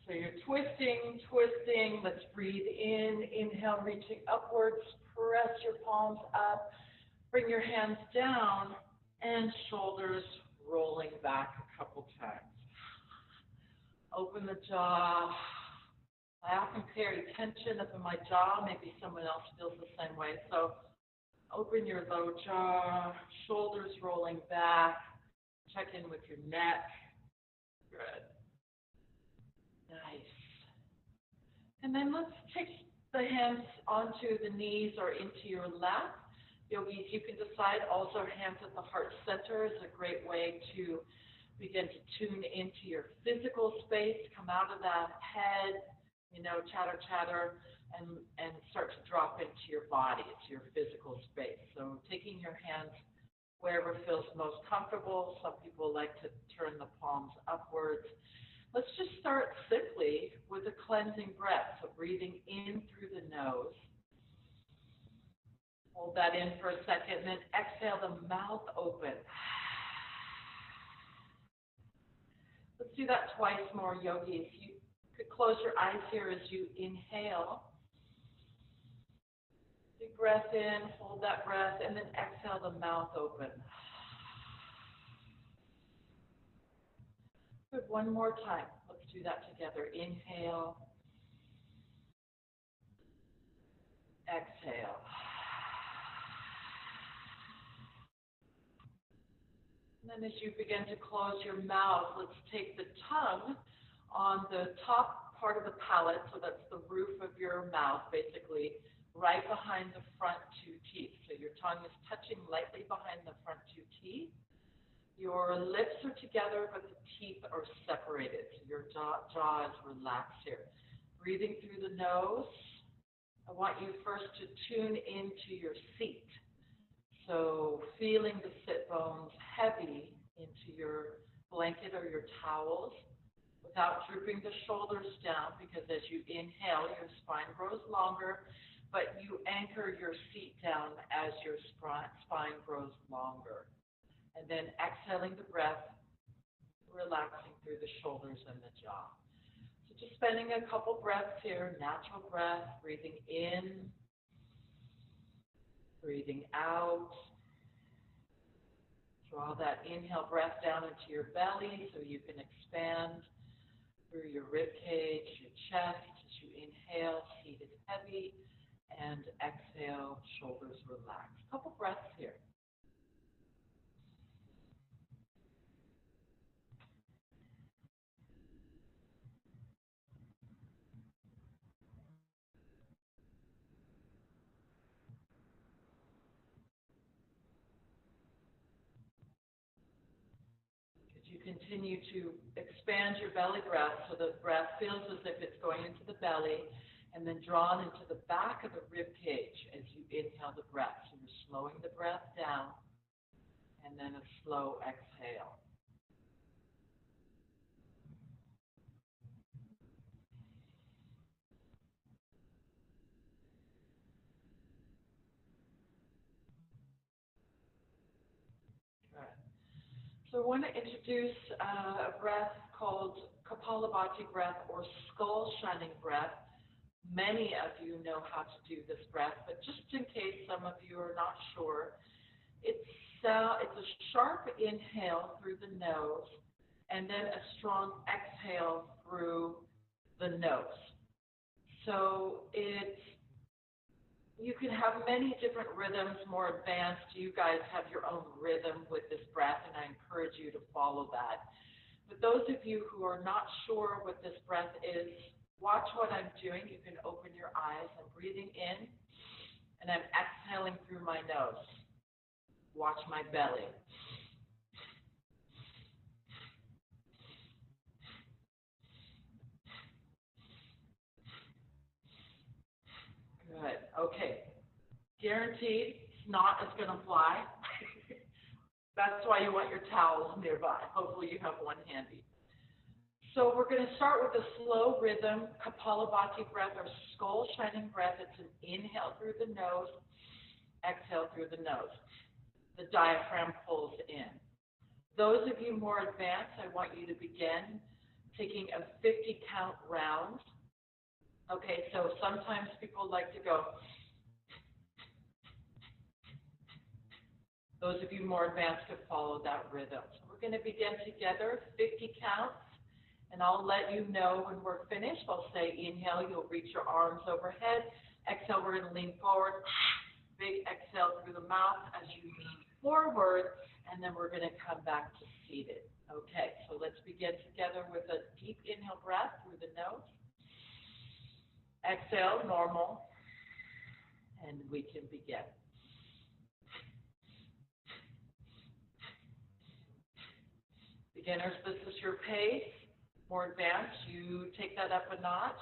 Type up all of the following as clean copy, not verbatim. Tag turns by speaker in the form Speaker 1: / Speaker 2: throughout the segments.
Speaker 1: So you're twisting, twisting. Let's breathe in. Inhale, reaching upwards. Press your palms up. Bring your hands down and shoulders rolling back a couple times. Open the jaw. I often carry tension up in my jaw. Maybe someone else feels the same way. So open your low jaw, shoulders rolling back. Check in with your neck. Good. Nice. And then let's take the hands onto the knees or into your lap. Yogis, you can decide also hands at the heart center is a great way to begin to tune into your physical space, come out of that head, chatter, chatter, and start to drop into your body, it's your physical space. So taking your hands wherever feels most comfortable. Some people like to turn the palms upwards. Let's just start simply with a cleansing breath. So breathing in through the nose. Hold that in for a second, and then exhale the mouth open. Let's do that twice more, yogis. You could close your eyes here as you inhale. Big breath in, hold that breath, and then exhale the mouth open. Good, one more time. Let's do that together. Inhale. Exhale. And then as you begin to close your mouth, let's take the tongue on the top part of the palate, so that's the roof of your mouth, basically, right behind the front two teeth. So your tongue is touching lightly behind the front two teeth. Your lips are together, but the teeth are separated. So your jaw is relaxed here. Breathing through the nose. I want you first to tune into your seat. So feeling the sit bones heavy into your blanket or your towels without drooping the shoulders down, because as you inhale, your spine grows longer, but you anchor your seat down as your spine grows longer. And then exhaling the breath, relaxing through the shoulders and the jaw. So just spending a couple breaths here, natural breath, breathing in, breathing out. Draw that inhale breath down into your belly so you can expand through your rib cage, your chest. As you inhale, seat is heavy, and exhale, shoulders relax. A couple breaths here. Continue to expand your belly breath so the breath feels as if it's going into the belly and then drawn into the back of the rib cage as you inhale the breath. So you're slowing the breath down and then a slow exhale. So I want to introduce a breath called Kapalabhati breath or skull shining breath. Many of you know how to do this breath, but just in case some of you are not sure, it's a sharp inhale through the nose and then a strong exhale through the nose. So you can have many different rhythms, more advanced. You guys have your own rhythm with this breath, and I encourage you to follow that. But those of you who are not sure what this breath is, watch what I'm doing. You can open your eyes. I'm breathing in, and I'm exhaling through my nose. Watch my belly. Good. Okay. Guaranteed, snot is going to fly. That's why you want your towels nearby. Hopefully you have one handy. So we're going to start with a slow rhythm, Kapalabhati breath or skull shining breath. It's an inhale through the nose, exhale through the nose. The diaphragm pulls in. Those of you more advanced, I want you to begin taking a 50 count round. Okay, so sometimes people like to go. Those of you more advanced could follow that rhythm. So we're going to begin together, 50 counts, and I'll let you know when we're finished. I'll say inhale, you'll reach your arms overhead. Exhale, we're going to lean forward. Big exhale through the mouth as you lean forward, and then we're going to come back to seated. Okay, so let's begin together with a deep inhale breath through the nose. Exhale, normal, and we can begin. Beginners, this is your pace. More advanced, you take that up a notch.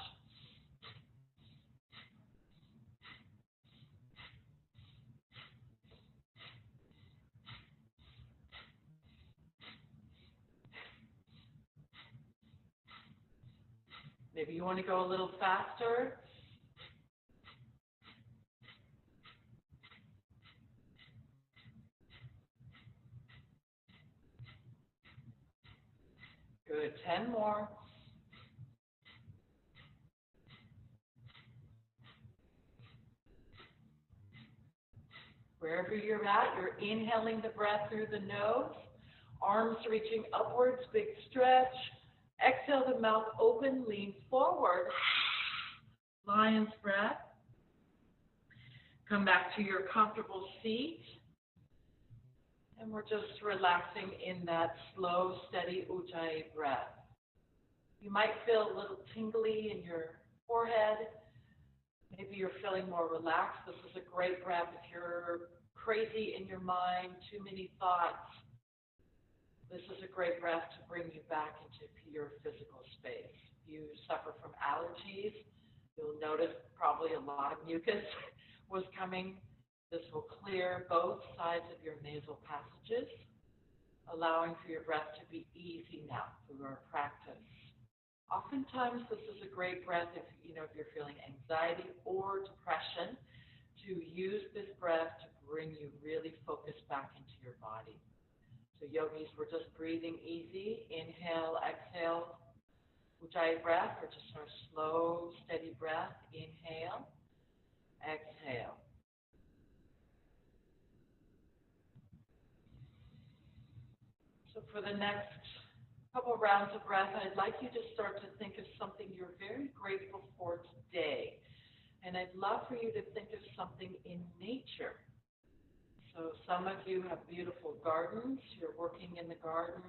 Speaker 1: Maybe you want to go a little faster. Good, 10 more. Wherever you're at, you're inhaling the breath through the nose, arms reaching upwards, big stretch. Exhale, the mouth open, lean forward. Lion's breath. Come back to your comfortable seat. And we're just relaxing in that slow, steady Ujjayi breath. You might feel a little tingly in your forehead. Maybe you're feeling more relaxed. This is a great breath if you're crazy in your mind, too many thoughts. This is a great breath to bring you back into your physical space. If you suffer from allergies, you'll notice probably a lot of mucus was coming. This will clear both sides of your nasal passages, allowing for your breath to be easy now through our practice. Oftentimes, this is a great breath if you're feeling anxiety or depression, to use this breath to bring you really focused back into your body. So yogis, we're just breathing easy. Inhale, exhale, Ujjayi breath, or just our slow, steady breath. Inhale, exhale. So for the next couple rounds of breath, I'd like you to start to think of something you're very grateful for today. And I'd love for you to think of something in nature. So some of you have beautiful gardens. You're working in the garden.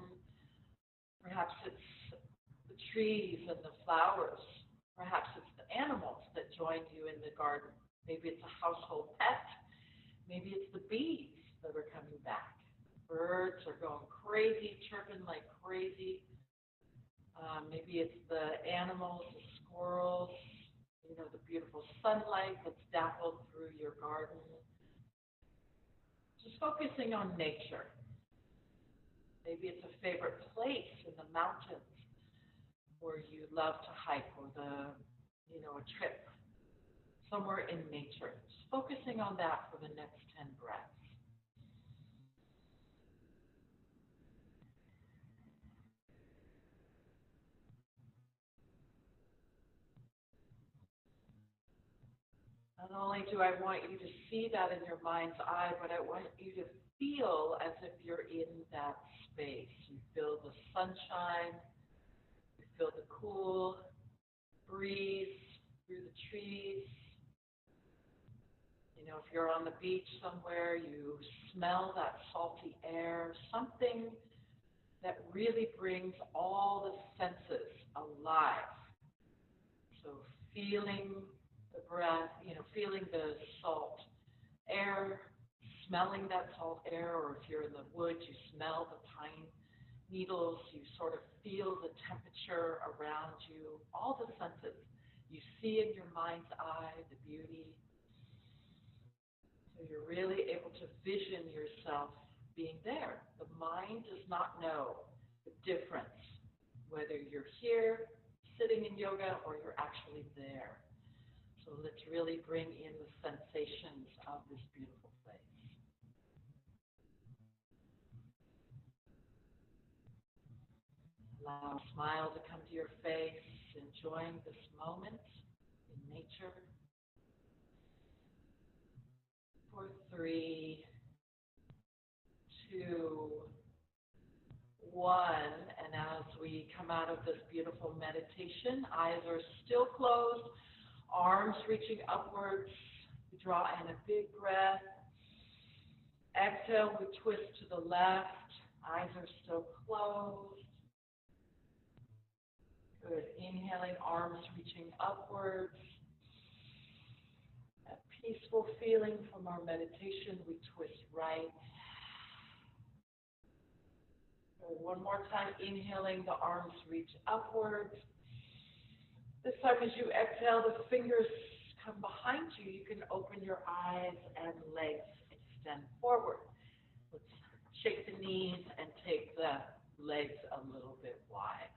Speaker 1: Perhaps it's the trees and the flowers. Perhaps it's the animals that joined you in the garden. Maybe it's a household pet. Maybe it's the bees that are coming back. Birds are going crazy, chirping like crazy. Maybe it's the animals, the squirrels, the beautiful sunlight that's dappled through your garden. Just focusing on nature. Maybe it's a favorite place in the mountains where you love to hike, or a trip somewhere in nature. Just focusing on that for the next 10 breaths. Not only do I want you to see that in your mind's eye, but I want you to feel as if you're in that space. You feel the sunshine, you feel the cool breeze through the trees. If you're on the beach somewhere, you smell that salty air, something that really brings all the senses alive. So feeling the breath, feeling the salt air, smelling that salt air, or if you're in the woods, you smell the pine needles, you sort of feel the temperature around you, all the senses. You see in your mind's eye the beauty. So you're really able to vision yourself being there. The mind does not know the difference, whether you're here sitting in yoga or you're actually there. So let's really bring in the sensations of this beautiful place. Allow a smile to come to your face, enjoying this moment in nature. For 3, 2, 1. And as we come out of this beautiful meditation, eyes are still closed, arms reaching upwards. We draw in a big breath. Exhale, we twist to the left. Eyes are still closed. Good. Inhaling, arms reaching upwards. A peaceful feeling from our meditation. We twist right. Good. One more time. Inhaling, the arms reach upwards. This time as you exhale, the fingers come behind you. You can open your eyes and legs extend forward. Let's shake the knees and take the legs a little bit wide.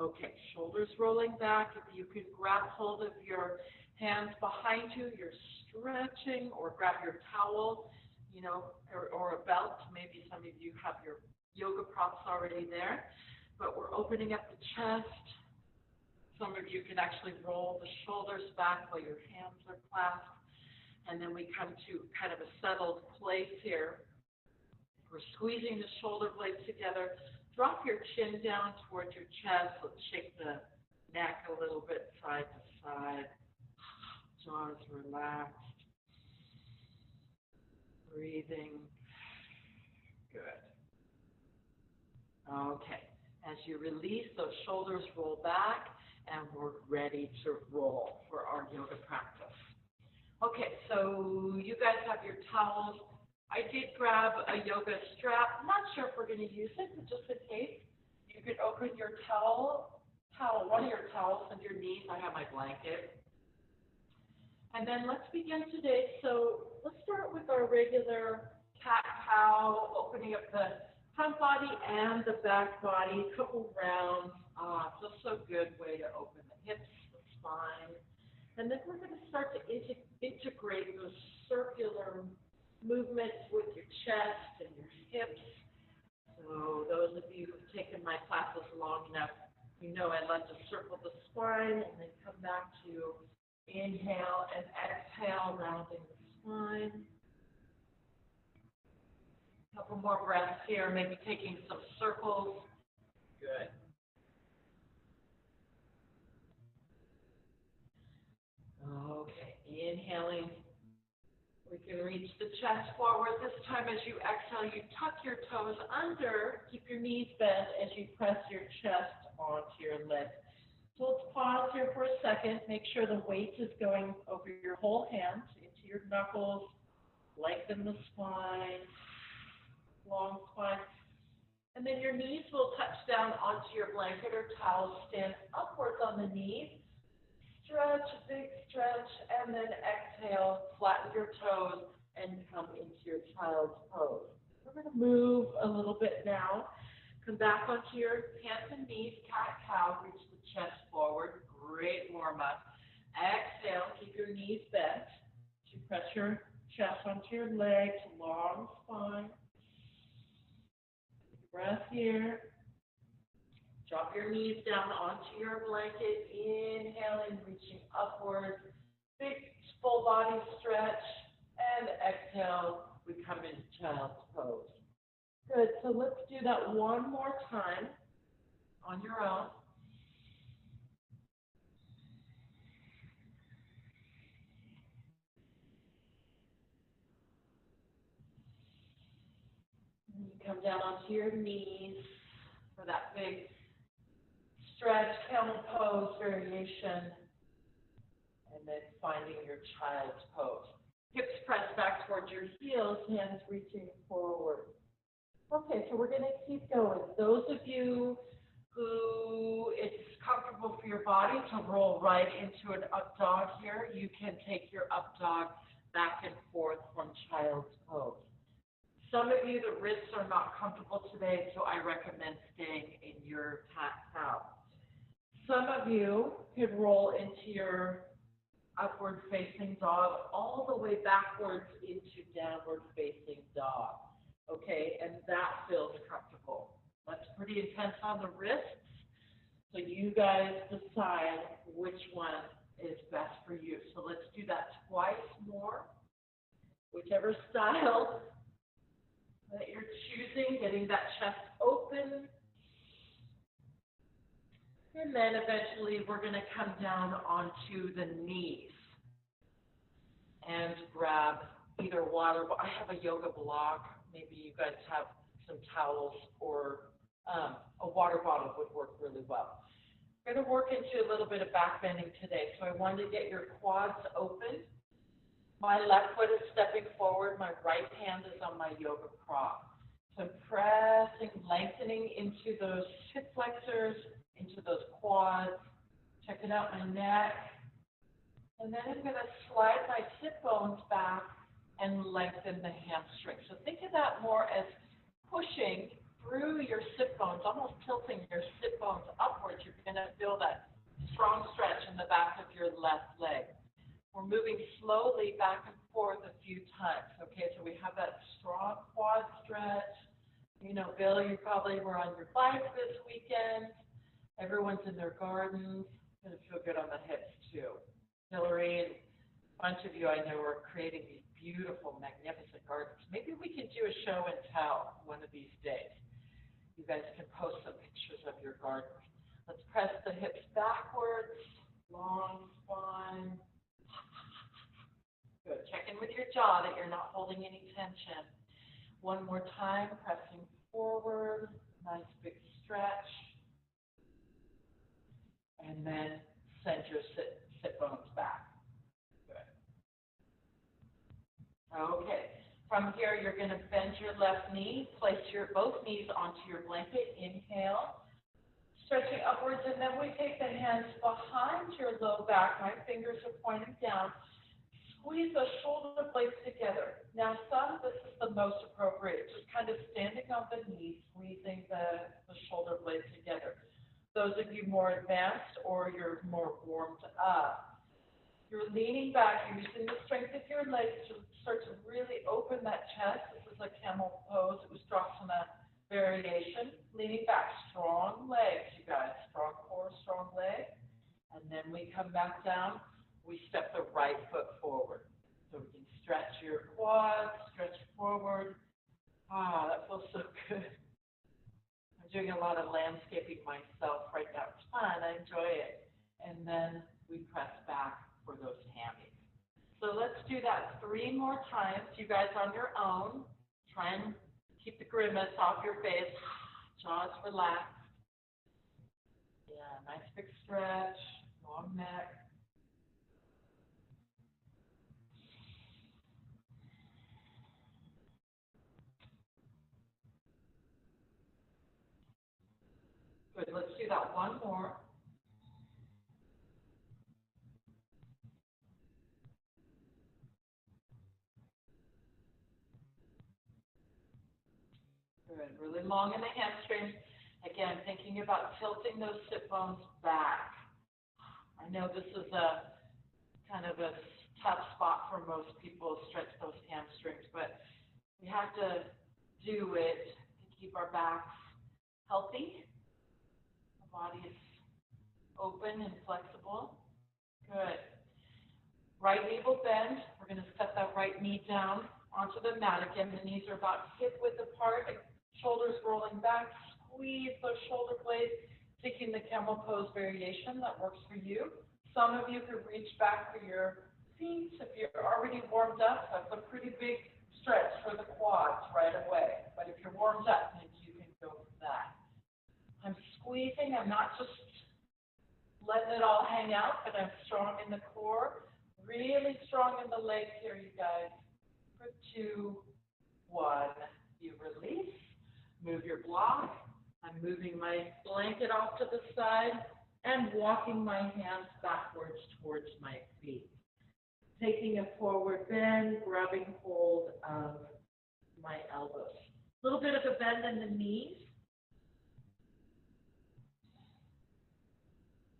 Speaker 1: Okay, shoulders rolling back. If you can grab hold of your hands behind you, you're stretching, or grab your towel, or a belt. Maybe some of you have your yoga props already there. But we're opening up the chest. Some of you can actually roll the shoulders back while your hands are clasped. And then we come to kind of a settled place here. We're squeezing the shoulder blades together. Drop your chin down towards your chest. Let's shake the neck a little bit side to side. Jaws relaxed. Breathing. Good. Okay. As you release, those shoulders roll back, and we're ready to roll for our yoga practice. Okay, so you guys have your towels. I did grab a yoga strap. I'm not sure if we're going to use it, but just in case, you could open your one of your towels underneath. I have my blanket. And then let's begin today. So let's start with our regular cat-cow, opening up the front body and the back body, a couple rounds. Just a good way to open the hips, the spine. And then we're going to start to integrate those circular movements with your chest and your hips. So those of you who've taken my classes long enough, you know I love to circle the spine and then come back to inhale and exhale, rounding the spine. A couple more breaths here, maybe taking some circles. Good. Okay, inhaling. We can reach the chest forward. This time as you exhale, you tuck your toes under. Keep your knees bent as you press your chest onto your legs. So let's pause here for a second. Make sure the weight is going over your whole hands, into your knuckles. Lengthen the spine, long spine. And then your knees will touch down onto your blanket or towel. Stand upwards on the knees. Stretch, big stretch, and then exhale, flatten your toes, and come into your child's pose. We're going to move a little bit now. Come back onto your hands and knees, cat-cow, reach the chest forward. Great warm-up. Exhale, keep your knees bent. You press your chest onto your legs, long spine. Breath here. Drop your knees down onto your blanket, inhaling, reaching upwards, big full body stretch, and exhale, we come into child's pose. Good, so let's do that one more time on your own. And you come down onto your knees for that big stretch, camel pose variation, and then finding your child's pose. Hips press back towards your heels, hands reaching forward. Okay, so we're going to keep going. Those of you who it's comfortable for your body to roll right into an up dog here, you can take your up dog back and forth from child's pose. Some of you, the wrists are not comfortable today, so I recommend staying in your cat-cow. Some of you could roll into your upward facing dog all the way backwards into downward facing dog. Okay, and that feels comfortable. That's pretty pretty intense on the wrists. So you guys decide which one is best for you. So let's do that twice more. Whichever style that you're choosing, getting that chest open. And then eventually we're going to come down onto the knees and grab either water. I have a yoga block. Maybe you guys have some towels or a water bottle would work really well. We're going to work into a little bit of back bending today. So I want to get your quads open. My left foot is stepping forward. My right hand is on my yoga prop. So I'm pressing, lengthening into those hip flexors, into those quads, checking out my neck. And then I'm going to slide my sit bones back and lengthen the hamstring. So think of that more as pushing through your sit bones, almost tilting your sit bones upwards. You're going to feel that strong stretch in the back of your left leg. We're moving slowly back and forth a few times. Okay, so we have that strong quad stretch. You know, Bill, you probably were on your bike this weekend. Everyone's in their gardens. It's going to feel good on the hips too. Hillary and a bunch of you I know are creating these beautiful, magnificent gardens. Maybe we can do a show and tell one of these days. You guys can post some pictures of your garden. Let's press the hips backwards, long spine. Good. Check in with your jaw that you're not holding any tension. One more time, pressing forward, nice big stretch. And then send your sit bones back. Good. Okay. From here, you're going to bend your left knee, place your both knees onto your blanket. Inhale, stretching upwards, and then we take the hands behind your low back. My fingers are pointing down. Squeeze the shoulder blades together. Now, this is the most appropriate. Just kind of standing on the knees, squeezing the shoulder blades together. Those of you more advanced or you're more warmed up, you're leaning back, you're using the strength of your legs to start to really open that chest. This is a camel pose. It was Drasana variation. Leaning back, strong legs, you guys. Strong core, strong leg. And then we come back down. We step the right foot forward. So we can stretch your quads, stretch forward. That feels so good. I'm doing a lot of landscaping myself right now. It's fun, I enjoy it. And then we press back for those hammies. So let's do that 3 more times. You guys on your own, try and keep the grimace off your face. Jaws relaxed. Yeah, nice big stretch, long neck. Good, let's do that one more. Good, really long in the hamstrings. Again, thinking about tilting those sit bones back. I know this is a kind of a tough spot for most people to stretch those hamstrings, but we have to do it to keep our backs healthy. Body is open and flexible. Good. Right knee will bend. We're going to set that right knee down onto the mat. Again, the knees are about hip width apart, shoulders rolling back. Squeeze those shoulder blades, taking the camel pose variation that works for you. Some of you could reach back for your feet. If you're already warmed up, that's a pretty big stretch for the quads right away. But if you're warmed up, then you can go for that. I'm squeezing. I'm not just letting it all hang out, but I'm strong in the core, really strong in the legs here, you guys. For 2, 1. You release. Move your block. I'm moving my blanket off to the side and walking my hands backwards towards my feet. Taking a forward bend, grabbing hold of my elbows. A little bit of a bend in the knees.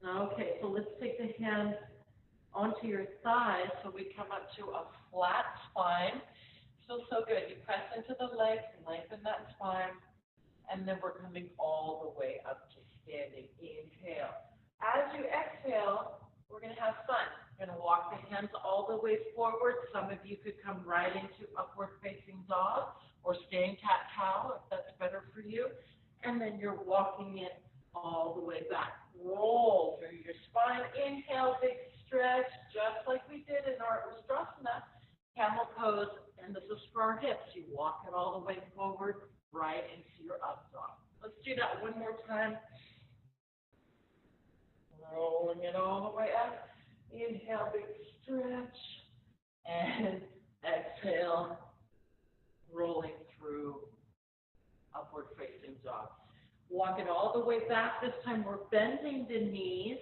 Speaker 1: Okay, so let's take the hands onto your thighs so we come up to a flat spine. Feels so good. You press into the legs and lengthen that spine. and then we're coming all the way up to standing. Inhale. As you exhale, we're going to have fun. We're going to walk the hands all the way forward. Some of you could come right into upward facing dog or staying cat-cow if that's better for you. And then you're walking it all the way back. Roll through your spine. Inhale, big stretch, just like we did in our Ustrasana, camel pose. And this is for our hips. You walk it all the way forward, right into your up dog. Let's do that one more time. Rolling it all the way up. Inhale, big stretch. And exhale, rolling through upward facing dog. Walk it all the way back. This time we're bending the knees.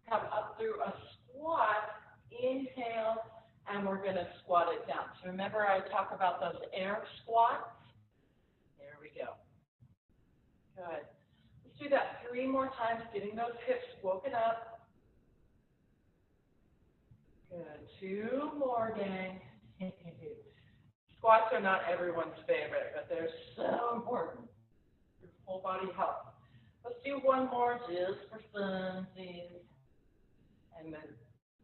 Speaker 1: Come up through a squat. Inhale, and we're going to squat it down. So remember I talk about those air squats? There we go. Good. Let's do that 3 more times, getting those hips woken up. Good. 2 more, gang. Squats are not everyone's favorite, but they're so important for full body health. Let's do 1 more just for funsies. And then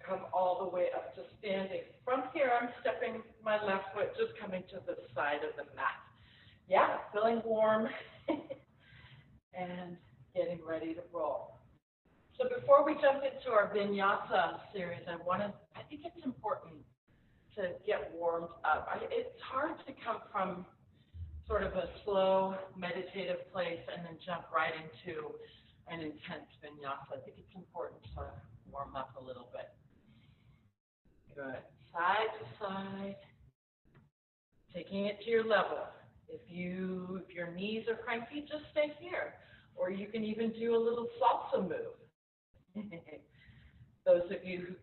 Speaker 1: come all the way up to standing. From here, I'm stepping my left foot, just coming to the side of the mat. Yeah, feeling warm and getting ready to roll. So before we jump into our vinyasa series, I think it's important to get warmed up. It's hard to come from sort of a slow, meditative place and then jump right into an intense vinyasa. I think it's important to warm up a little bit. Good. Side to side, taking it to your level. If your knees are cranky, just stay here. Or you can even do a little salsa move. Those of you who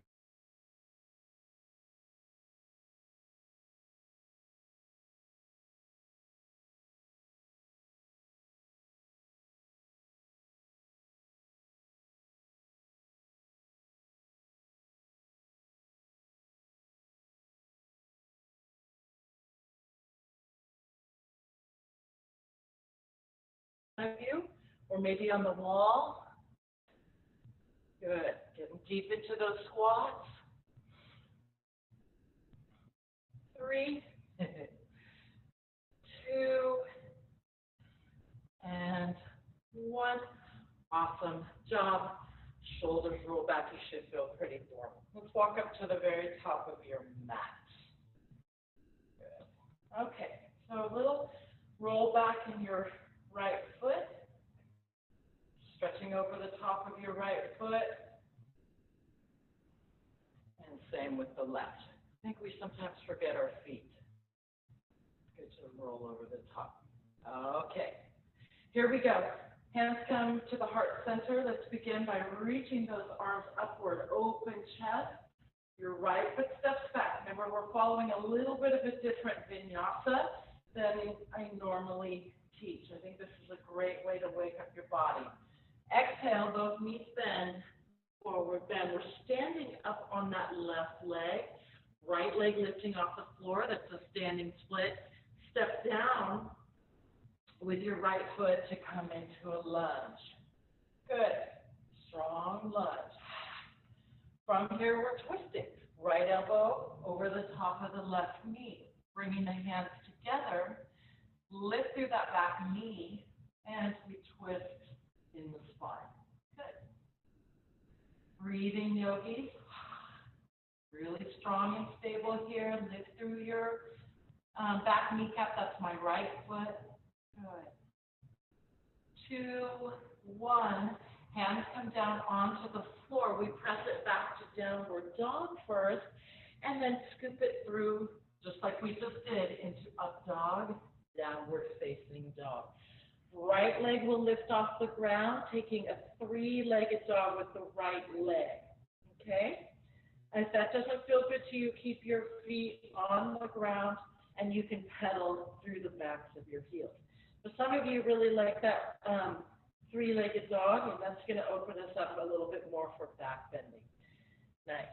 Speaker 1: of you, or maybe on the wall. Good. Getting deep into those squats. 3, 2, and 1. Awesome job. Shoulders roll back. You should feel pretty warm. Let's walk up to the very top of your mat. Good. Okay. So a little roll back in your right foot. Stretching over the top of your right foot. And same with the left. I think we sometimes forget our feet. Good to roll over the top. Okay. Here we go. Hands come to the heart center. Let's begin by reaching those arms upward. Open chest. Your right foot steps back. Remember, we're following a little bit of a different vinyasa than I normally teach. I think this is a great way to wake up your body. Exhale, those knees bend, forward bend. We're standing up on that left leg. Right leg lifting off the floor. That's a standing split. Step down with your right foot to come into a lunge. Good. Strong lunge. From here, we're twisting. Right elbow over the top of the left knee. Bringing the hands together. Lift through that back knee, and we twist in the spine. Good. Breathing, yogis. Really strong and stable here. Lift through your back kneecap. That's my right foot. Good. 2, 1. Hands come down onto the floor. We press it back to downward dog first, and then scoop it through, just like we just did, into up dog, downward facing dog. Right leg will lift off the ground, taking a 3-legged dog with the right leg. Okay? If that doesn't feel good to you, keep your feet on the ground, and you can pedal through the backs of your heels. But some of you really like that 3-legged dog, and that's going to open us up a little bit more for back bending. Nice.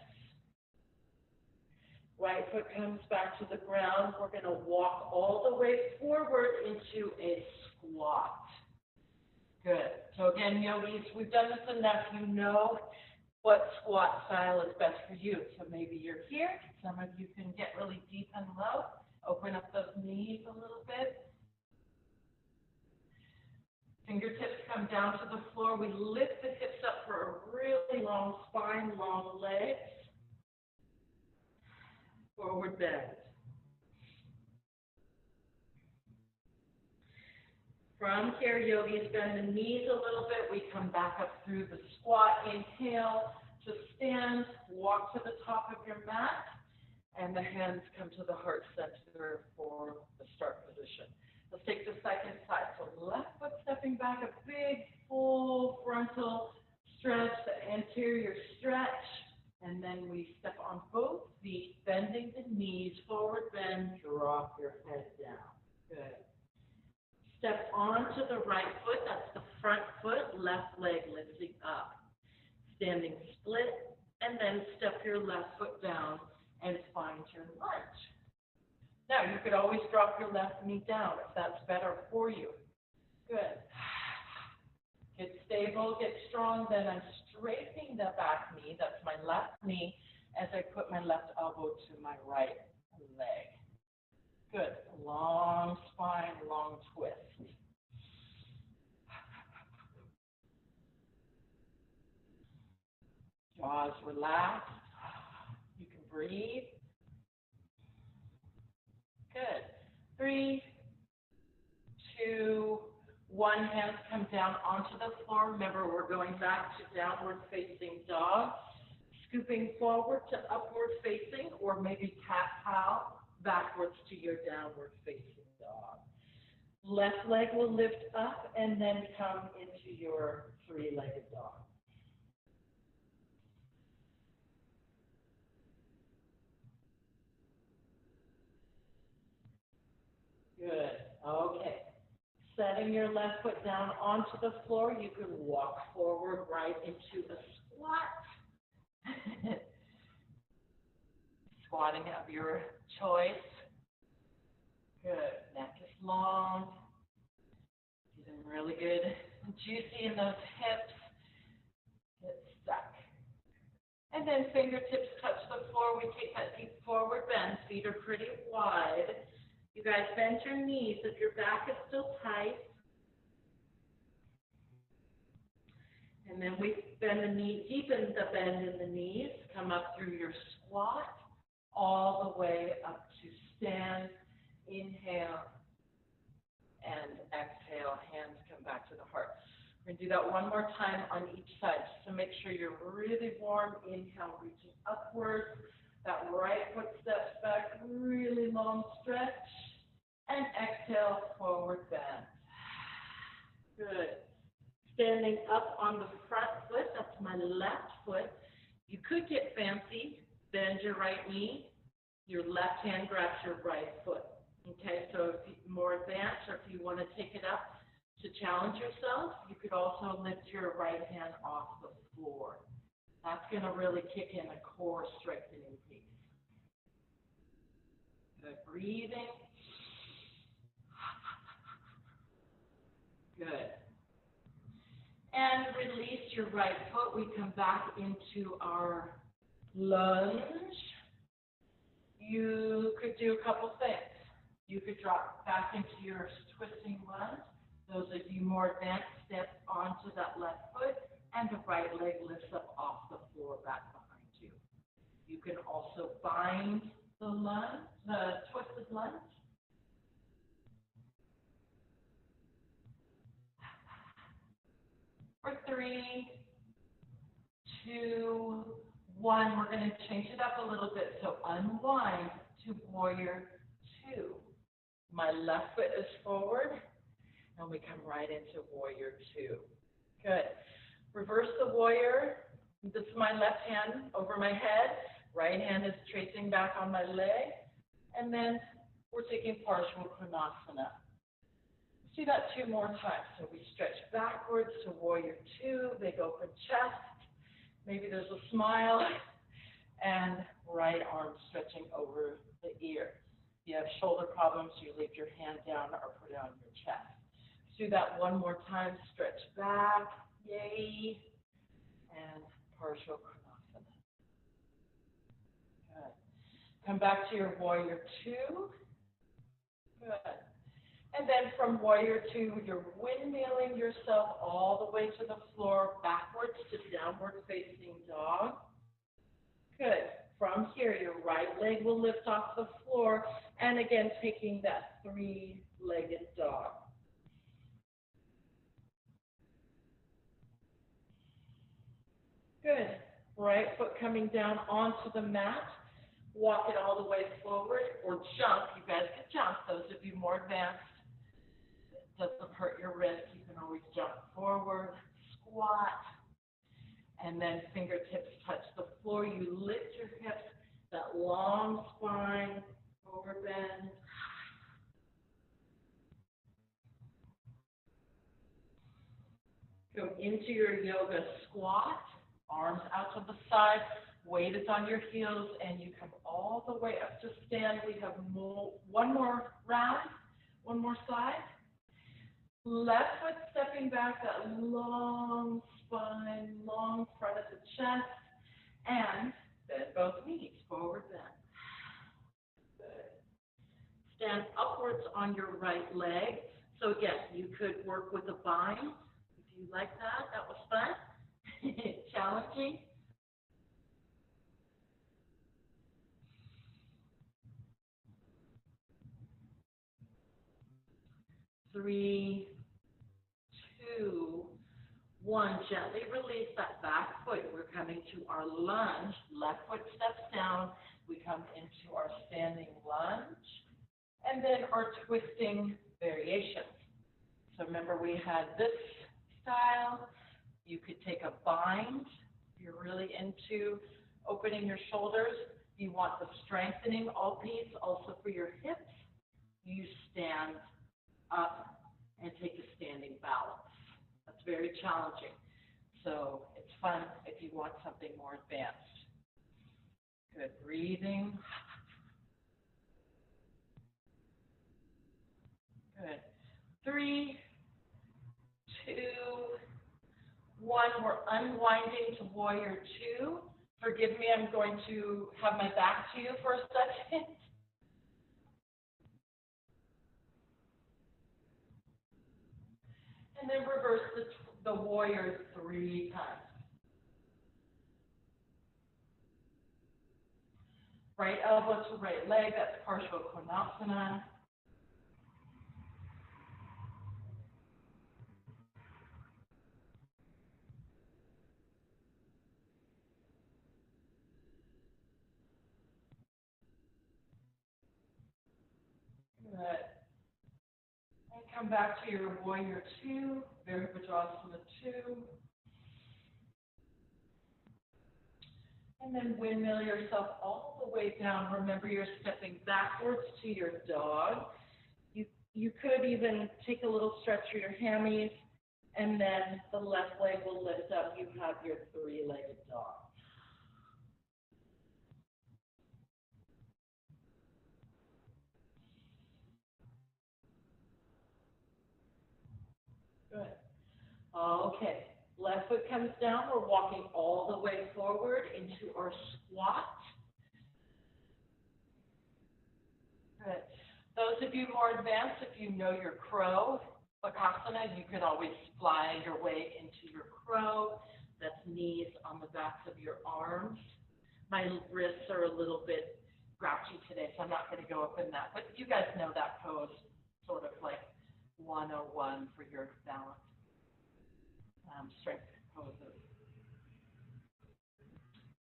Speaker 1: Right foot comes back to the ground. We're going to walk all the way forward into a squat. Good. So again, yogis, we've done this enough. You know what squat style is best for you. So maybe you're here. Some of you can get really deep and low. Open up those knees a little bit. Fingertips come down to the floor. We lift the hips up for a really long spine, long legs. Forward bend. From here, yogis, bend the knees a little bit. We come back up through the squat. Inhale to stand. Walk to the top of your mat. And the hands come to the heart center for the start position. Let's take the second side. So left foot stepping back, a big full frontal stretch, the anterior stretch. And then we step on both feet, bending the knees, forward bend, drop your head down. Good. Step onto the right foot, that's the front foot, left leg lifting up. Standing split, and then step your left foot down and find your lunge. Now, you could always drop your left knee down if that's better for you. Good. Get stable, get strong, then I'm straightening the back knee, that's my left knee, as I put my left elbow to my right leg. Good. Long spine, long twist. Jaws relaxed. You can breathe. Good. 3, 2, 1. Hands come down onto the floor. Remember, we're going back to downward facing dog. Scooping forward to upward facing, or maybe cat-cow, backwards to your downward facing dog. Left leg will lift up and then come into your three-legged dog. Good. Okay. Setting your left foot down onto the floor, you can walk forward right into a squat. Squatting of your choice. Good. Neck is long. Getting really good and juicy in those hips. Get stuck. And then fingertips touch the floor. We take that deep forward bend. Feet are pretty wide. You guys bend your knees if your back is still tight. And then we bend the knee, deepen the bend in the knees. Come up through your squat all the way up to stand. Inhale and exhale. Hands come back to the heart. We're going to do that one more time on each side just to make sure you're really warm. Inhale, reaching upward. That right foot steps back, really long stretch. And exhale, forward bend. Good. Standing up on the front foot, that's my left foot. You could get fancy, bend your right knee. Your left hand grabs your right foot. Okay, so if you're more advanced, or if you want to take it up to challenge yourself, you could also lift your right hand off the floor. That's going to really kick in a core strengthening piece. Good. Breathing. Good. And release your right foot. We come back into our lunge. You could do a couple things. You could drop back into your twisting lunge. Those of you more advanced, step onto that left foot, and the right leg lifts up off the floor back behind you. You can also bind the lunge, the twisted lunge. For 3, 2, 1, we're going to change it up a little bit. So unwind to warrior 2. My left foot is forward, and we come right into warrior 2. Good. Reverse the warrior. This is my left hand over my head. Right hand is tracing back on my leg. And then we're taking partial Konasana. Let's do that 2 more times. So we stretch backwards to warrior 2, big open chest. Maybe there's a smile. And right arm stretching over the ear. If you have shoulder problems, you leave your hand down or put it on your chest. Let's do that one more time. Stretch back, yay, and partial Konasana. Good. Come back to your warrior two. Good. And then from warrior two, you're windmilling yourself all the way to the floor, backwards to downward facing dog. Good. From here, your right leg will lift off the floor, and again, taking that three-legged dog. Good. Right foot coming down onto the mat. Walk it all the way forward, or jump. You guys can jump. Those of you more advanced, it doesn't hurt your wrist. You can always jump forward, squat, and then fingertips touch the floor. You lift your hips, that long spine, over bend. Go into your yoga squat, arms out to the side, weight is on your heels, and you come all the way up to stand. We have one more round, one more side. Left foot stepping back, that long spine, long front of the chest, and bend both knees, forward bend. Good. Stand upwards on your right leg. So again, you could work with a bind. If you like that, that was fun. Challenging. Three, two, one. Gently release that back foot. We're coming to our lunge. Left foot steps down. We come into our standing lunge. And then our twisting variations. So remember, we had this style. You could take a bind if you're really into opening your shoulders. You want the strengthening all piece also for your hips. You stand up and take a standing balance. That's very challenging. So it's fun if you want something more advanced. Good. Breathing. Good. 3, 2, 1. We're unwinding to warrior two. Forgive me, I'm going to have my back to you for a second. And then reverse the warrior 3 times. Right elbow to right leg, that's partial Konasana. Good. And come back to your warrior two, Virabhadrasana 2. And then windmill yourself all the way down. Remember, you're stepping backwards to your dog. You could even take a little stretch for your hammies, and then the left leg will lift up. You have your three-legged dog. Good. Okay. Left foot comes down. We're walking all the way forward into our squat. Good. Those of you more advanced, if you know your crow Bakasana, you could always fly your way into your crow. That's knees on the backs of your arms. My wrists are a little bit grouchy today, so I'm not going to go up in that. But you guys know that pose, sort of like 101 for your balance, strength poses.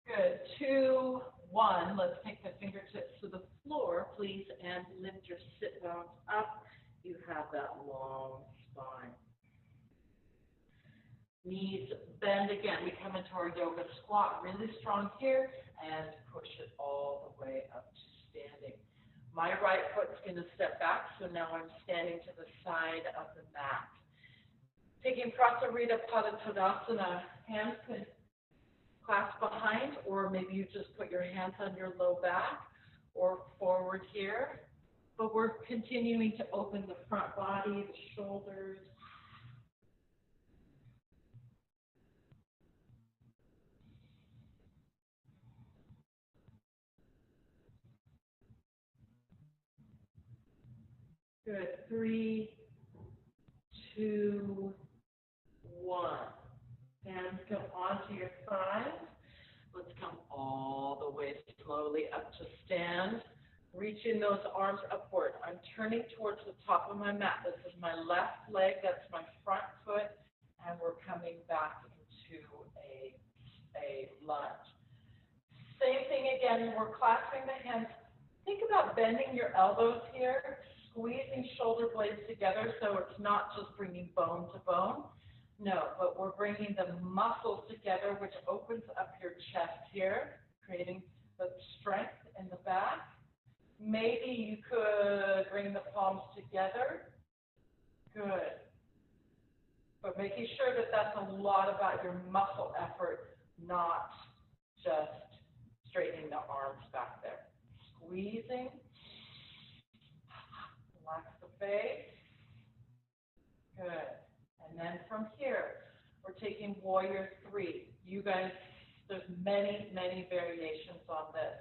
Speaker 1: Good. 2, 1. Let's take the fingertips to the floor, please, and lift your sit bones up. You have that long spine. Knees bend again. We come into our yoga squat, really strong here, and push it all the way up to standing. My right foot's going to step back, so now I'm standing to the side of the mat. Taking Prasarita Pada Tadasana, hands can clasp behind, or maybe you just put your hands on your low back or forward here. But we're continuing to open the front body, the shoulders. Good. 3, 2, 1. Hands come onto your thighs. Let's come all the way slowly up to stand. Reaching those arms upward. I'm turning towards the top of my mat. This is my left leg. That's my front foot. And we're coming back into a lunge. Same thing again. We're clasping the hands. Think about bending your elbows here, squeezing shoulder blades together so it's not just bringing bone to bone. No, but we're bringing the muscles together, which opens up your chest here, creating the strength in the back. Maybe you could bring the palms together. Good. But making sure that that's a lot about your muscle effort, not just straightening the arms back there. Squeezing. Relax the face. Good. And then from here, we're taking Warrior 3. You guys, there's many, many variations on this.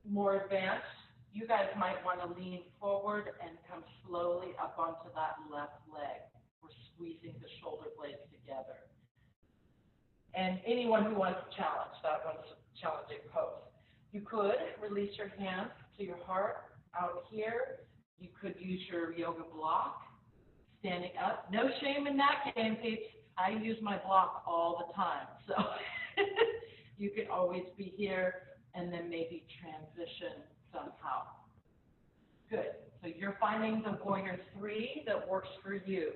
Speaker 1: More advanced, you guys might want to lean forward and come slowly up onto that left leg. We're squeezing the shoulder blades together. And anyone who wants to challenge, that one's a challenging pose. You could release your hands to your heart out here. You could use your yoga block, standing up. No shame in that game, peeps. I use my block all the time. So you could always be here and then maybe transition somehow. Good. So you're finding the Warrior 3 that works for you.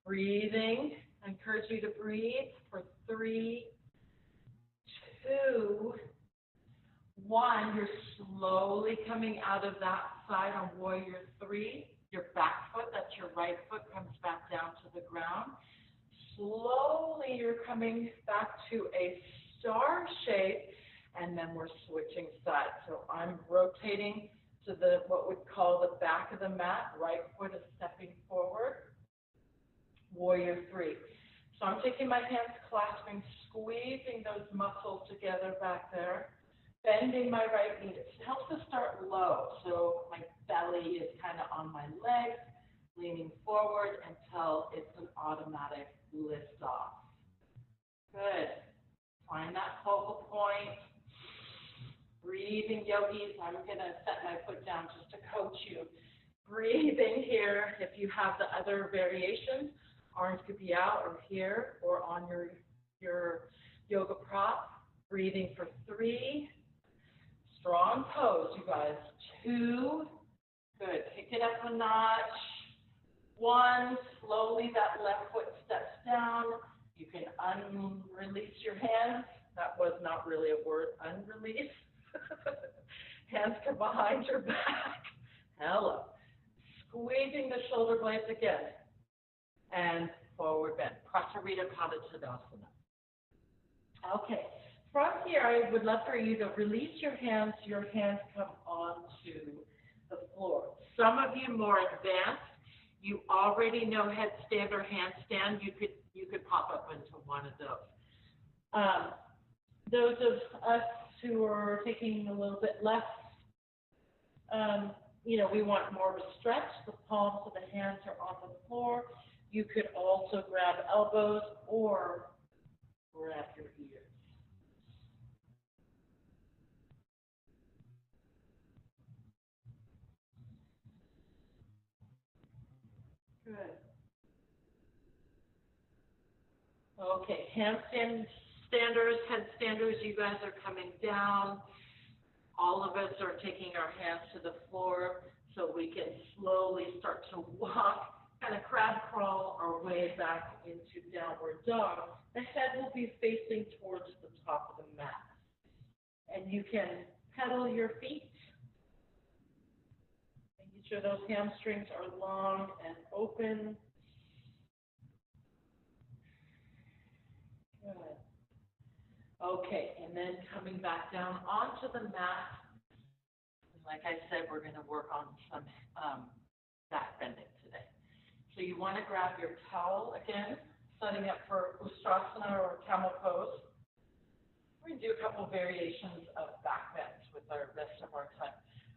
Speaker 1: Breathing. I encourage you to breathe for 3, 2, 1. You're slowly coming out of that side on Warrior 3. Your back foot, that's your right foot, comes back down to the ground. Slowly you're coming back to a star shape, and then we're switching sides. So I'm rotating to the what we'd call the back of the mat. Right foot is stepping forward. Warrior 3. So I'm taking my hands, clasping, squeezing those muscles together back there, bending my right knee. It helps to start low, so my belly is kind of on my legs, leaning forward until it's an automatic lift off. Good. Find that focal point. Breathing, yogis. I'm going to set my foot down just to coach you. Breathing here. If you have the other variations, arms could be out or here or on your yoga prop. Breathing for 3. Strong pose, you guys. 2. Good. Pick it up a notch. 1. Slowly that left foot steps down. You can unrelease your hands. That was not really a word, unrelease. Hands come behind your back. Hello. Squeezing the shoulder blades again. And forward bend. Prasarita Padottanasana. Okay. From here, I would love for you to release your hands. Your hands come onto the floor. Some of you more advanced, you already know headstand or handstand. You could pop up into one of those. Those of us who are taking a little bit less, we want more of a stretch. The palms of the hands are on the floor. You could also grab elbows or grab your ears. Good. Okay, handstand standers, headstanders, you guys are coming down. All of us are taking our hands to the floor so we can slowly start to walk, kind of crab crawl our way back into downward dog. The head will be facing towards the top of the mat. And you can pedal your feet. Making sure those hamstrings are long and open. Good. Okay, and then coming back down onto the mat. Like I said, we're going to work on some back bending today. So you want to grab your towel again, setting up for Ustrasana or camel pose. We're going to do a couple variations of back bends with the rest of our time.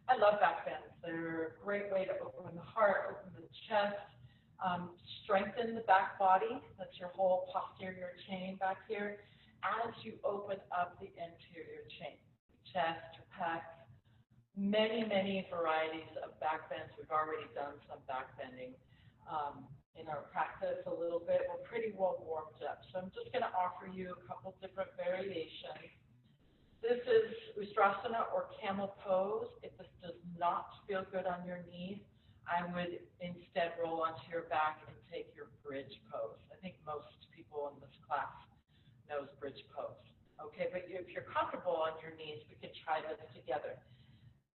Speaker 1: I love back bends. They're a great way to open the heart, open the chest, strengthen the back body. That's your whole posterior chain back here. As you open up the interior chain, chest, your pecs, many varieties of back bends. We've already done some back bending in our practice a little bit. We're pretty well warmed up. So I'm just going to offer you a couple different variations. This is Ustrasana or camel pose. If this does not feel good on your knees, I would instead roll onto your back and take your bridge pose. I think most people in this class knows bridge pose. Okay, but if you're comfortable on your knees, we can try this together.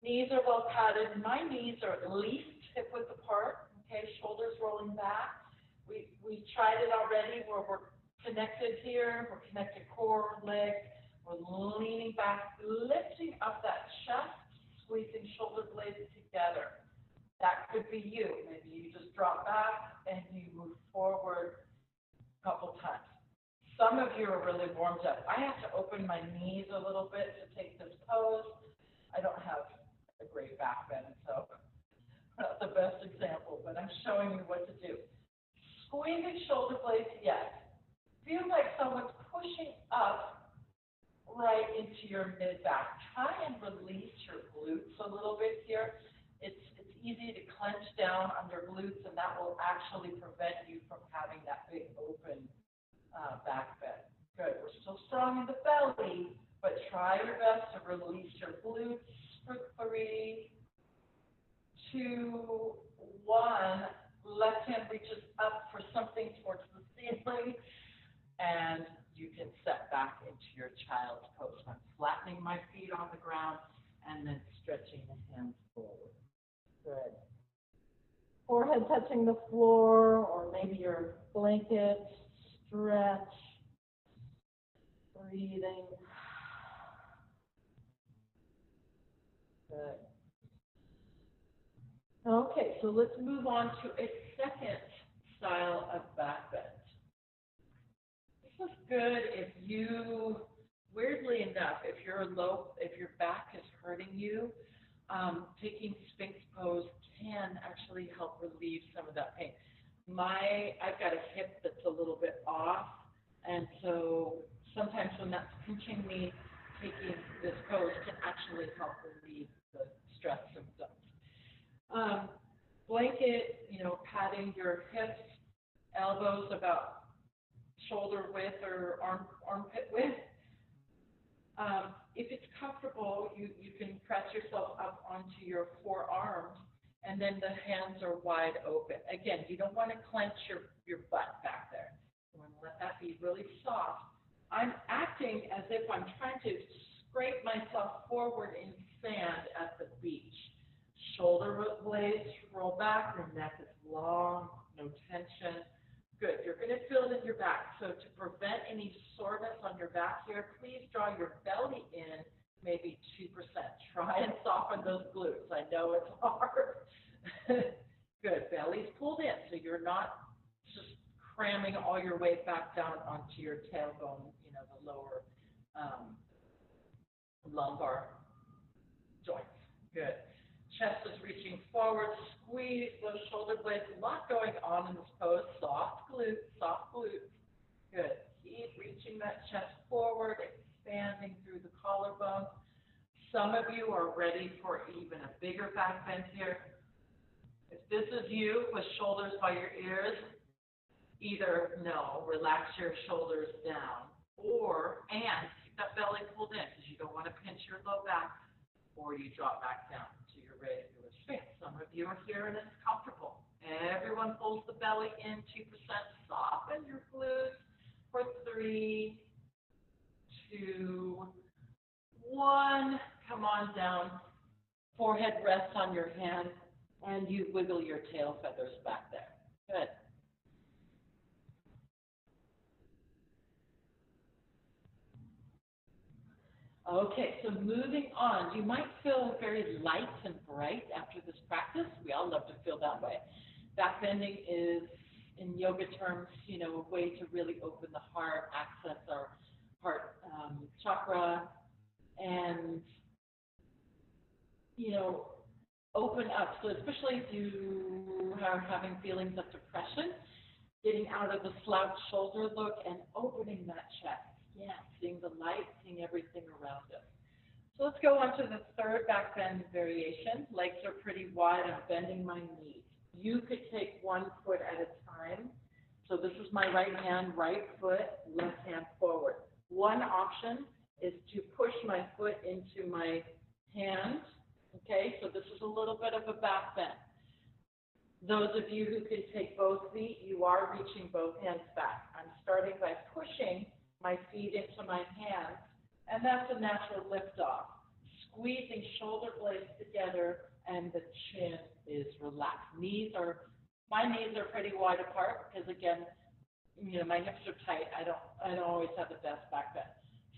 Speaker 1: Knees are well padded. My knees are at least hip width apart. Okay, shoulders rolling back. We tried it already where we're connected here. We're connected core, legs. We're leaning back, lifting up that chest, squeezing shoulder blades together. That could be you. Maybe you just drop back and you move forward a couple times. Some of you are really warmed up. I have to open my knees a little bit to take this pose. I don't have a great back bend, so not the best example, but I'm showing you what to do. Squeezing shoulder blades, yes. Feels like someone's pushing up right into your mid-back. Try and release your glutes a little bit here. It's easy to clench down under glutes, and that will actually prevent you from having that big open back bend. Good. We're still strong in the belly, but try your best to release your glutes for 3, 2, 1. Left hand reaches up for something towards the ceiling, and you can set back into your child's pose. I'm flattening my feet on the ground and then stretching the hands forward. Good. Forehead touching the floor or maybe your blanket. Stretch. Breathing. Good. Okay, so let's move on to a second style of back bend. This is good if you, weirdly enough, if your back is hurting you, taking Sphinx pose can actually help relieve some of that pain. I've got a hip that's a little bit off, and so sometimes when that's pinching me, taking this pose can actually help relieve the stress symptoms. Blanket, padding your hips, elbows about shoulder width or armpit width. If it's comfortable, you can press yourself up onto your forearms, and then the hands are wide open. Again, you don't want to clench your butt back there. You want to let that be really soft. I'm acting as if I'm trying to scrape myself forward in sand at the beach. Shoulder blades roll back, your neck is long, no tension. Good. You're going to feel it in your back. So to prevent any soreness on your back here, please draw your belly in maybe 2%. Try and soften those glutes. I know it's hard. Good. Belly's pulled in, so you're not just cramming all your weight back down onto your tailbone, the lower lumbar joints. Good. Chest is reaching forward. Squeeze those shoulder blades. A lot going on in this pose. Soft glutes, soft glutes. Good. Keep reaching that chest forward, expanding through the collarbone. Some of you are ready for even a bigger back bend here. If this is you with shoulders by your ears, either relax your shoulders down, and keep that belly pulled in because you don't want to pinch your low back, or you drop back down to your regular Sphinx. Some of you are here and it's comfortable. Everyone pulls the belly in 2%. Soften your glutes for 3, 2, 1. Come on down. Forehead rests on your hand, and you wiggle your tail feathers back there. Good. Okay, so moving on. You might feel very light and bright after this practice. We all love to feel that way. Back bending is, in yoga terms, a way to really open the heart, access our heart chakra, and open up. So especially if you are having feelings of depression, getting out of the slouched shoulder look and opening that chest. Yeah, seeing the light, seeing everything around us. So let's go on to the third back bend variation. Legs are pretty wide. I'm bending my knees. You could take one foot at a time. So this is my right hand, right foot, left hand forward. One option is to push my foot into my hand. Okay, so this is a little bit of a back bend. Those of you who can take both feet, you are reaching both hands back. I'm starting by pushing my feet into my hands, and that's a natural lift off. Squeezing shoulder blades together, and the chin is relaxed. My knees are pretty wide apart because again, my hips are tight. I don't always have the best back bend.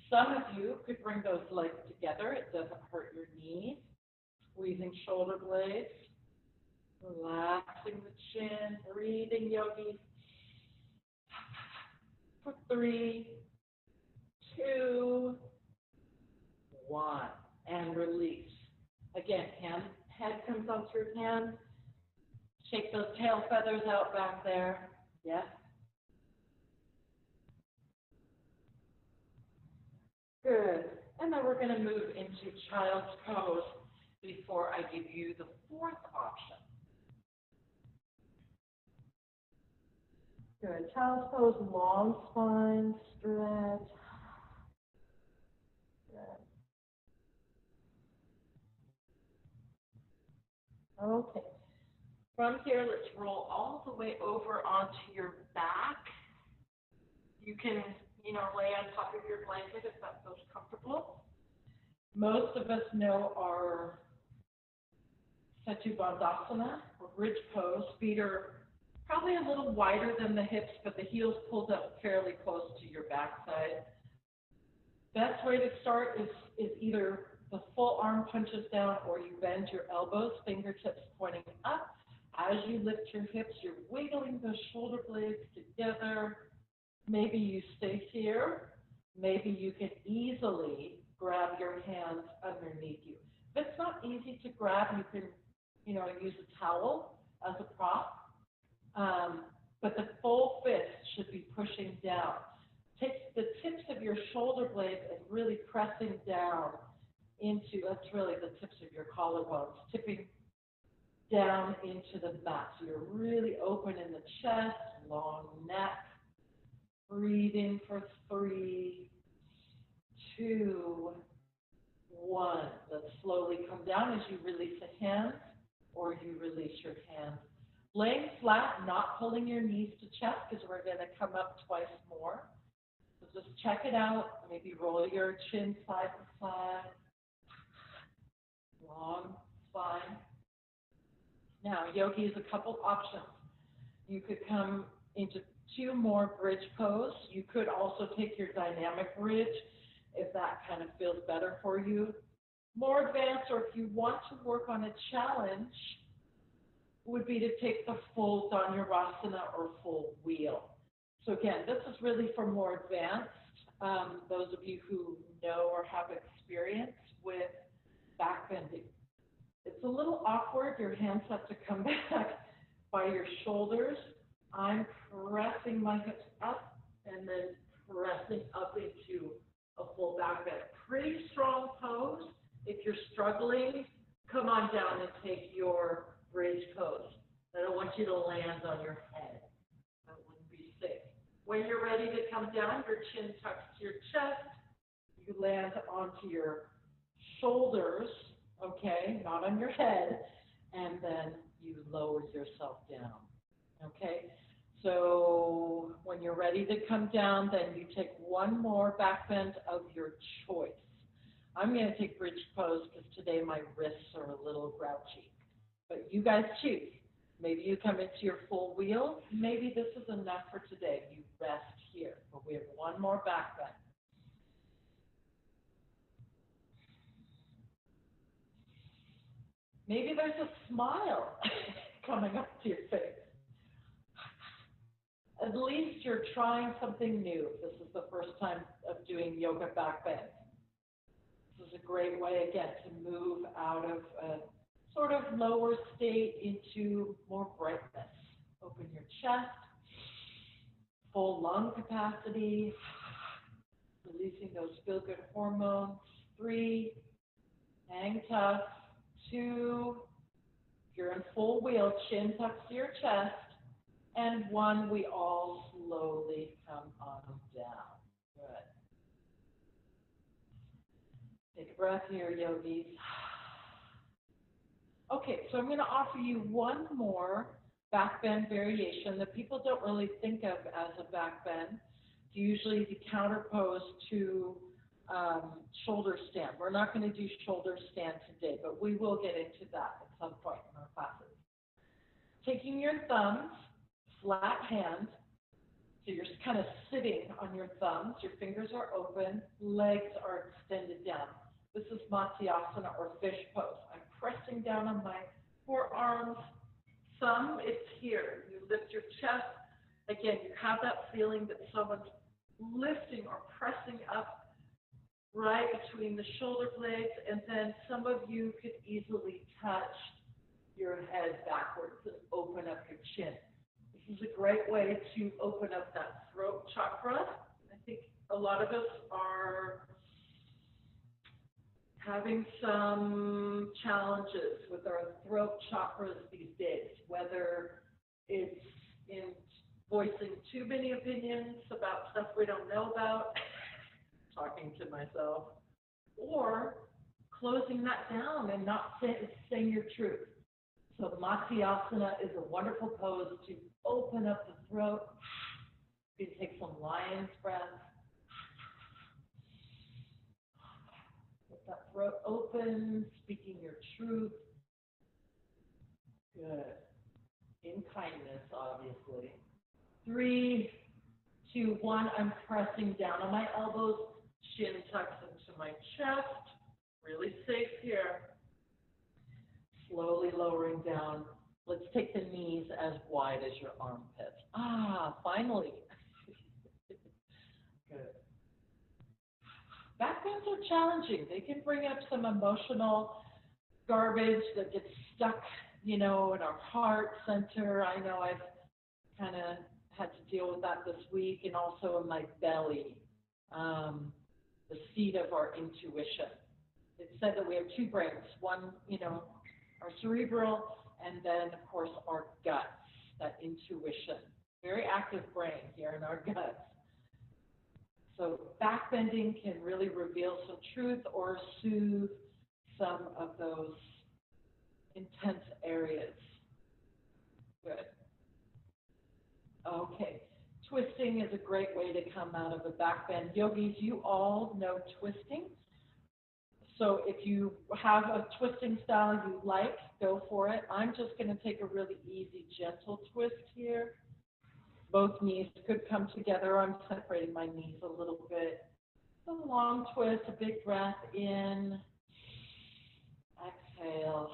Speaker 1: Some of you could bring those legs together. It doesn't hurt your knees. Squeezing shoulder blades, relaxing the chin, breathing, yogis. For 3, 2, 1, and release. Again, head comes onto your hand. Shake those tail feathers out back there. Yes. Good. And then we're going to move into child's pose before I give you the fourth option. Good. Child's pose, long spine, stretch. Good. Okay. From here, let's roll all the way over onto your back. You can, lay on top of your blanket if that feels comfortable. Most of us know our Setu Bandhasana, or bridge pose. Feet are probably a little wider than the hips, but the heels pulled up fairly close to your backside. Best way to start is either the full arm punches down or you bend your elbows, fingertips pointing up. As you lift your hips, you're wiggling those shoulder blades together. Maybe you stay here. Maybe you can easily grab your hands underneath you. If it's not easy to grab, you can, use a towel as a prop. But the full fist should be pushing down. Take the tips of your shoulder blades and really pressing down into, that's really the tips of your collarbones, tipping down into the mat. So you're really open in the chest, long neck. Breathing for 3, 2, 1. Let's slowly come down as you release a hand or you release your hand. Laying flat, not pulling your knees to chest because we're going to come up twice more. So just check it out. Maybe roll your chin side to side. Long spine. Now, yogi is a couple options. You could come into 2 more bridge pose. You could also take your dynamic bridge if that kind of feels better for you. More advanced, or if you want to work on a challenge, would be to take the full Dhanurasana or full wheel. So again, this is really for more advanced, those of you who know or have experience with back bending. It's a little awkward. Your hands have to come back by your shoulders. I'm pressing my hips up and then pressing up into a full back bend. Pretty strong pose. If you're struggling, come on down and take your bridge pose. I don't want you to land on your head. That wouldn't be safe. When you're ready to come down, your chin tucks to your chest. You land onto your shoulders, okay, not on your head, and then you lower yourself down. Okay, so when you're ready to come down, then you take one more back bend of your choice. I'm going to take bridge pose because today my wrists are a little grouchy. But you guys choose. Maybe you come into your full wheel. Maybe this is enough for today. You rest here. But we have one more back bend. Maybe there's a smile coming up to your face. At least you're trying something new. This is the first time of doing yoga back bend. This is a great way, again, to move out of a sort of lower state into more brightness. Open your chest, full lung capacity, releasing those feel-good hormones. 3, hang tough. 2, if you're in full wheel, chin tucks to your chest. And 1, we all slowly come on down. Good. Take a breath here, yogis. Okay, so I'm going to offer you one more back bend variation that people don't really think of as a back bend. It's usually the counter pose to shoulder stand. We're not going to do shoulder stand today, but we will get into that at some point in our classes. Taking your thumbs, flat hand, so you're kind of sitting on your thumbs, your fingers are open, legs are extended down. This is Matsyasana or fish pose. I'm pressing down on my forearms, thumb is here. You lift your chest. Again, you have that feeling that someone's lifting or pressing up right between the shoulder blades, and then some of you could easily touch your head backwards and open up your chin. This is a great way to open up that throat chakra. I think a lot of us are having some challenges with our throat chakras these days, whether it's in voicing too many opinions about stuff we don't know about, talking to myself, or closing that down and not saying your truth. So Matsyasana is a wonderful pose to open up the throat. You can take some lion's breath. Let that throat open, speaking your truth. Good. In kindness, obviously. 3, 2, 1. I'm pressing down on my elbows, chin tucks into my chest. Really safe here. Slowly lowering down. Let's take the knees as wide as your armpits. Finally. Good. Back bends are challenging. They can bring up some emotional garbage that gets stuck, in our heart center. I know I've kind of had to deal with that this week, and also in my belly, the seat of our intuition. It's said that we have 2 brains, one, our cerebral, and then, of course, our guts, that intuition. Very active brain here in our guts. So back bending can really reveal some truth or soothe some of those intense areas. Good. Okay. Twisting is a great way to come out of a back bend. Yogis, you all know twisting. So if you have a twisting style you like, go for it. I'm just going to take a really easy, gentle twist here. Both knees could come together. I'm separating my knees a little bit. A long twist, a big breath in. Exhale.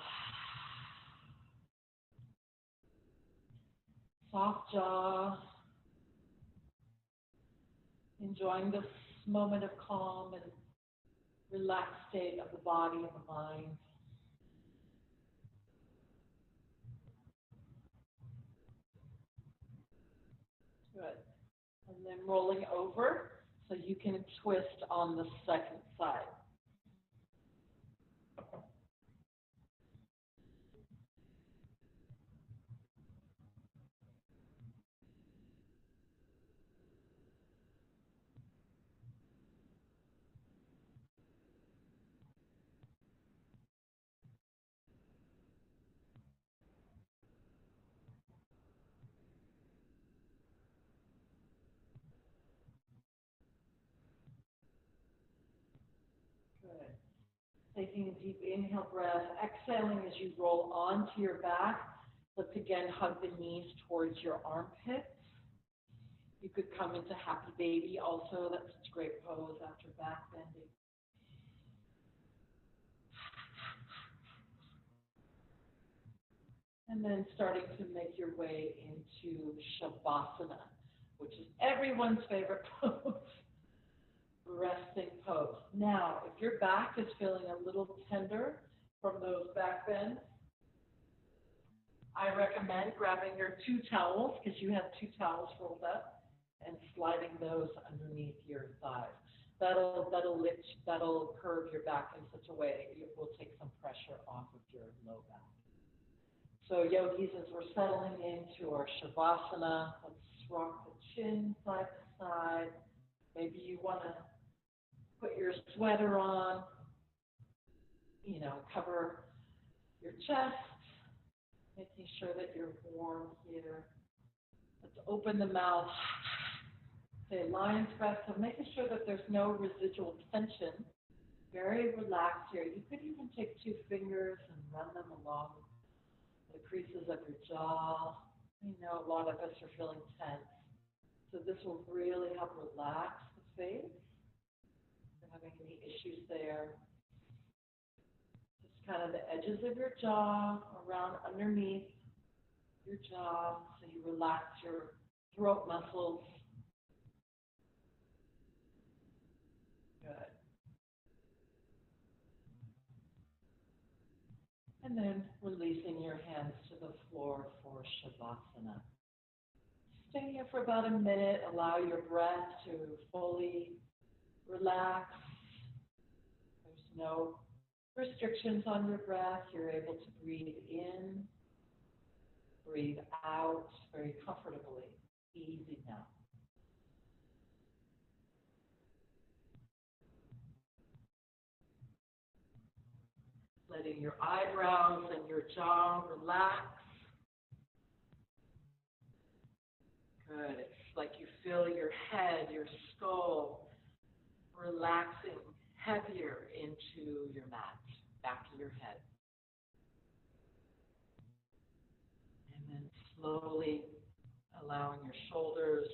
Speaker 1: Soft jaw. Enjoying this moment of calm and relaxed state of the body and the mind. Good. And then rolling over so you can twist on the second side. Taking a deep inhale breath, exhaling as you roll onto your back. Let's again hug the knees towards your armpits. You could come into happy baby also. That's such a great pose after back bending. And then starting to make your way into Shavasana, which is everyone's favorite pose. Resting pose. Now, if your back is feeling a little tender from those back bends, I recommend grabbing your two towels, because you have two towels rolled up, and sliding those underneath your thighs. That'll curve your back in such a way it will take some pressure off of your low back. So yogis, as we're settling into our shavasana, let's rock the chin side to side. Maybe you want to put your sweater on, cover your chest, making sure that you're warm here. Let's open the mouth. Say lion's breath, so making sure that there's no residual tension. Very relaxed here. You could even take two fingers and run them along the creases of your jaw. I know a lot of us are feeling tense, so this will really help relax the face. If you're having any issues there, just kind of the edges of your jaw, around underneath your jaw, so you relax your throat muscles. Good. And then releasing your hands to the floor for Shavasana. Stay here for about a minute. Allow your breath to fully relax. There's no restrictions on your breath. You're able to breathe in, breathe out very comfortably. Easy now. Letting your eyebrows and your jaw relax. Good. It's like you feel your head, your skull, relaxing heavier into your mat, back of your head. And then slowly allowing your shoulders,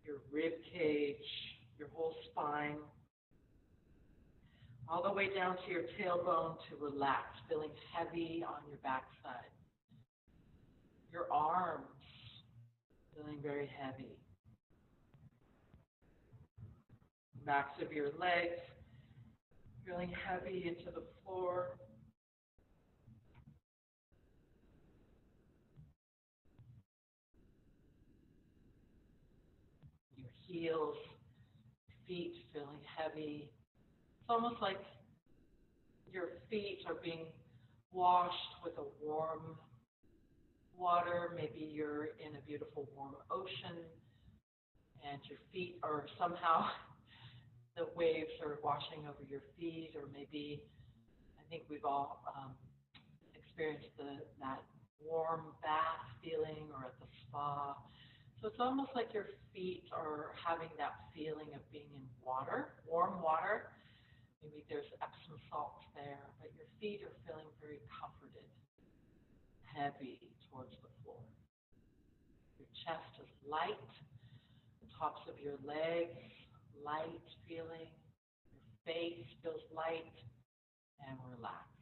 Speaker 1: your rib cage, your whole spine, all the way down to your tailbone to relax, feeling heavy on your backside. Your arms, feeling very heavy. Backs of your legs, feeling heavy into the floor. Your heels, feet feeling heavy. It's almost like your feet are being washed with a warm water. Maybe you're in a beautiful warm ocean and your feet are somehow, the waves are washing over your feet, or maybe, I think we've all experienced that warm bath feeling, or at the spa. So it's almost like your feet are having that feeling of being in water, warm water. Maybe there's Epsom salts there, but your feet are feeling very comforted, heavy towards the floor. Your chest is light, the tops of your legs, light feeling. Your face feels light and relaxed.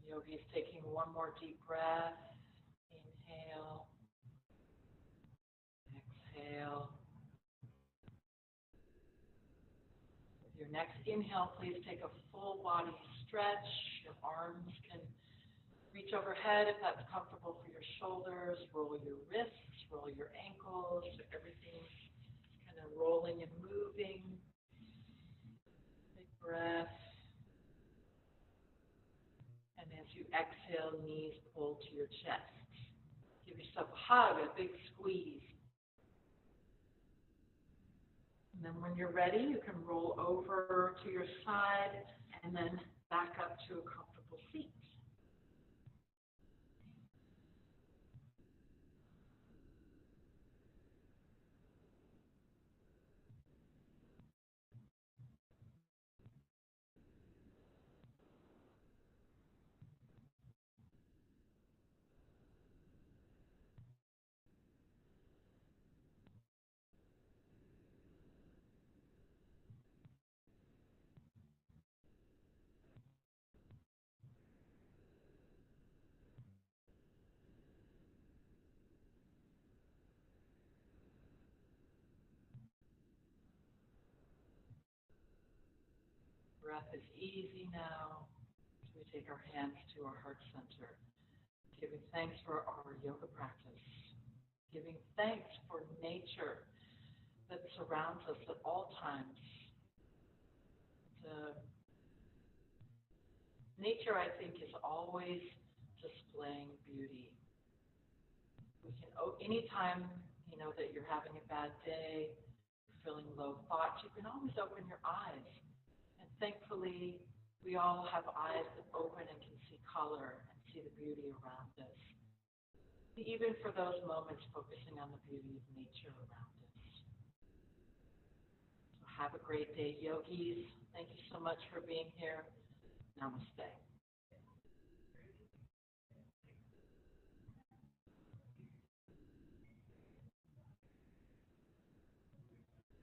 Speaker 1: Yogi is taking one more deep breath. Inhale. Exhale. With your next inhale, please take a full body stretch. Your arms can reach overhead if that's comfortable for your shoulders. Roll your wrists, roll your ankles. Everything's kind of rolling and moving. Big breath. And as you exhale, knees pull to your chest. Give yourself a hug, a big squeeze. And then when you're ready, you can roll over to your side and then back up to a comfortable seat. breath is easy now. We take our hands to our heart center, giving thanks for our yoga practice, giving thanks for nature that surrounds us at all times. Nature, I think, is always displaying beauty. We can, anytime, that you're having a bad day, feeling low thoughts, you can always open your eyes. And thankfully, we all have eyes that open and can see color and see the beauty around us. Even for those moments, focusing on the beauty of nature around us. So have a great day, yogis. Thank you so much for being here. Namaste.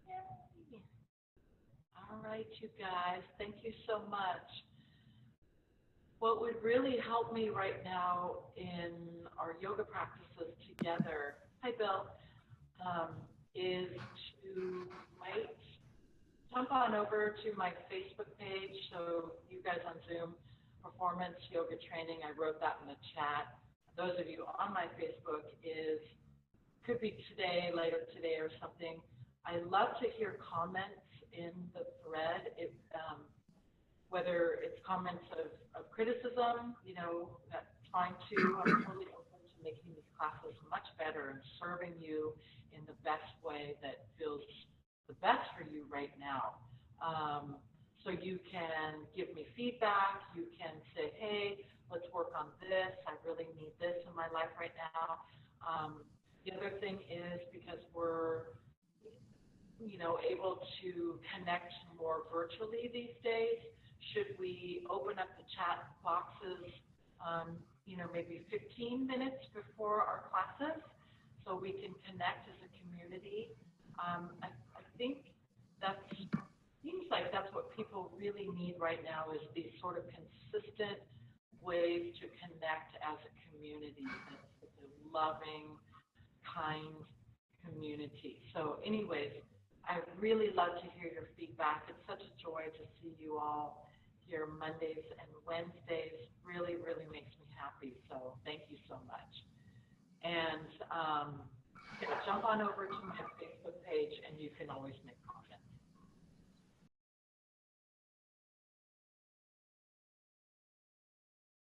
Speaker 1: Yay. All right, you guys. Thank you so much. What would really help me right now in our yoga practices together, hi Bill, is to jump on over to my Facebook page. So you guys on Zoom, Performance Yoga Training, I wrote that in the chat. Those of you on my Facebook could be today, later today or something. I love to hear comments in the thread, whether it's comments of criticism, that's fine too. I'm totally open to making these classes much better and serving you in the best way that feels the best for you right now. So you can give me feedback. You can say, hey, let's work on this. I really need this in my life right now. The other thing is, because we're able to connect more virtually these days, should we open up the chat boxes, maybe 15 minutes before our classes so we can connect as a community? I think seems like that's what people really need right now, is these sort of consistent ways to connect as a community. It's a loving, kind community. So anyways, I really love to hear your feedback. It's such a joy to see you all here Mondays and Wednesdays. Really, really makes me happy. So thank you so much. And jump on over to my Facebook page and you can always make comments.